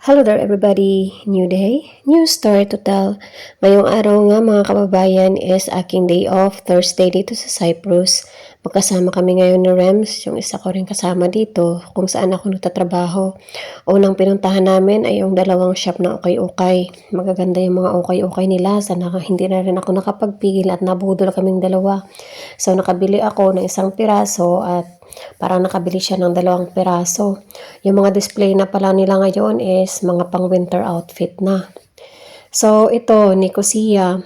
Hello there everybody! New day, new story to tell. Ngayong araw nga mga kababayan is aking day off, Thursday dito sa Cyprus. Magkasama kami ngayon ni Rems, yung isa ko rin kasama dito kung saan ako nagtatrabaho. Unang pinuntahan namin ay yung dalawang shop na ukay-ukay. Magaganda yung mga ukay-ukay nila, sana hindi na rin ako nakapagpigil at nabudol kaming dalawa. So nakabili ako ng isang piraso at parang nakabili siya ng 2 piraso. Yung mga display na pala nila ngayon is mga pang winter outfit na. So ito, Nicosia,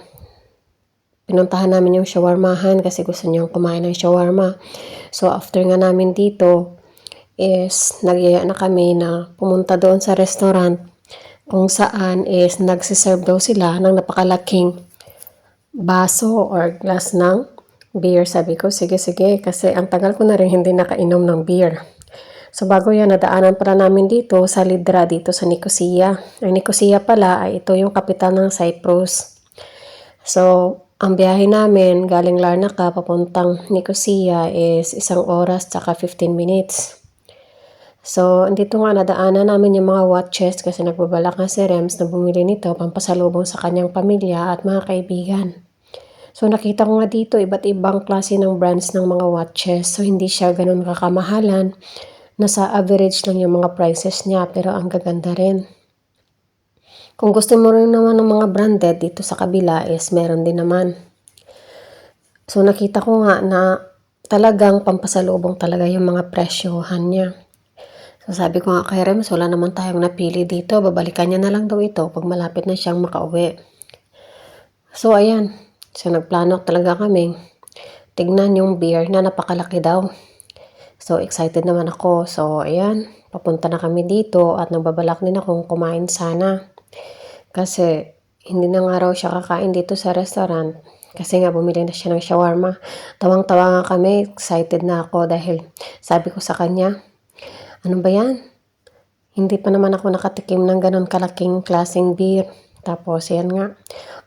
pinuntahan namin yung shawarmahan kasi gusto niyang kumain ng shawarma. So after nga namin dito is nagyaya na kami na pumunta doon sa restaurant kung saan is nagsiserve daw sila ng napakalaking baso or glass ng beer. Sabi ko, sige, kasi ang tagal ko na rin hindi nakainom ng beer. So bago yan, nadaanan pala namin dito sa Lidra, dito sa Nicosia. Ang Nicosia pala ay ito yung kapital ng Cyprus. So, ang biyahe namin galing Larnaca papuntang Nicosia is 1 oras tsaka 15 minutes. So, dito nga nadaanan namin yung mga watches kasi nagbabalak nga si Rems na bumili nito pampasalubong sa kanyang pamilya at mga kaibigan. So, nakita ko nga dito iba't ibang klase ng brands ng mga watches. So, hindi siya ganun kakamahalan. Nasa average lang yung mga prices niya pero ang gaganda rin. Kung gusto mo rin naman ng mga branded dito sa kabila is meron din naman. So, nakita ko nga na talagang pampasalubong talaga yung mga presyohan niya. So, sabi ko nga kay Rems, wala naman tayong napili dito. Babalikan niya na lang daw ito pag malapit na siyang makauwi. So, ayan. So, nagplano talaga kami. Tignan yung beer na napakalaki daw. So, excited naman ako. So, ayan. Papunta na kami dito at nagbabalak din akong kumain sana. Kasi, hindi na nga raw siya kakain dito sa restaurant. Kasi nga, bumili na siya ng shawarma. Tawang-tawa nga kami. Excited na ako dahil sabi ko sa kanya, ano ba yan? Hindi pa naman ako nakatikim ng ganun kalaking klaseng beer. Tapos, yan nga.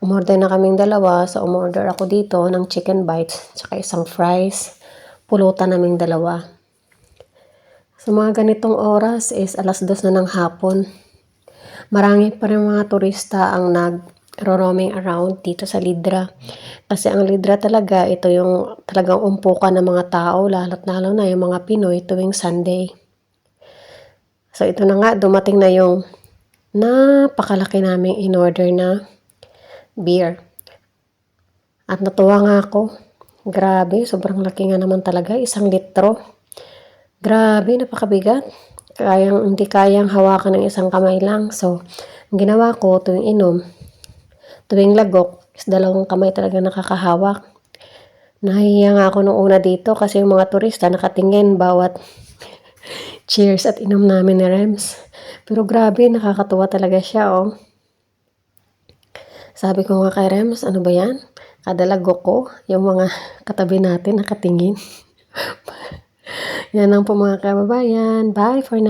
Umorder na kaming dalawa. So, umorder ako dito ng chicken bites. Tsaka isang fries. Pulutan naming dalawa. Sa mga ganitong oras is 2:00 na ng hapon. Marami pa rin mga turista ang nag-roaming around dito sa Lidra. Kasi ang Lidra talaga, ito yung talagang umpukan ng mga tao. Lalo't-lalo na yung mga Pinoy tuwing Sunday. So, ito na nga. Dumating na yung napakalaki naming in-order na beer. At natuwa nga ako. Grabe, sobrang laki nga naman talaga. 1 litro. Grabe, napakabigat. Hindi kayang hawakan ng isang kamay lang. So, ang ginawa ko tuwing inom, tuwing lagok, is 2 kamay talaga nakakahawak. Nahihiya nga ako nung una dito kasi yung mga turista nakatingin bawat cheers at inom namin ni Rems. Pero grabe, nakakatuwa talaga siya, oh. Sabi ko nga kay Rems, ano ba yan? Kada lagok ko, yung mga katabi natin nakatingin. Yan lang po mga kababayan. Bye for now.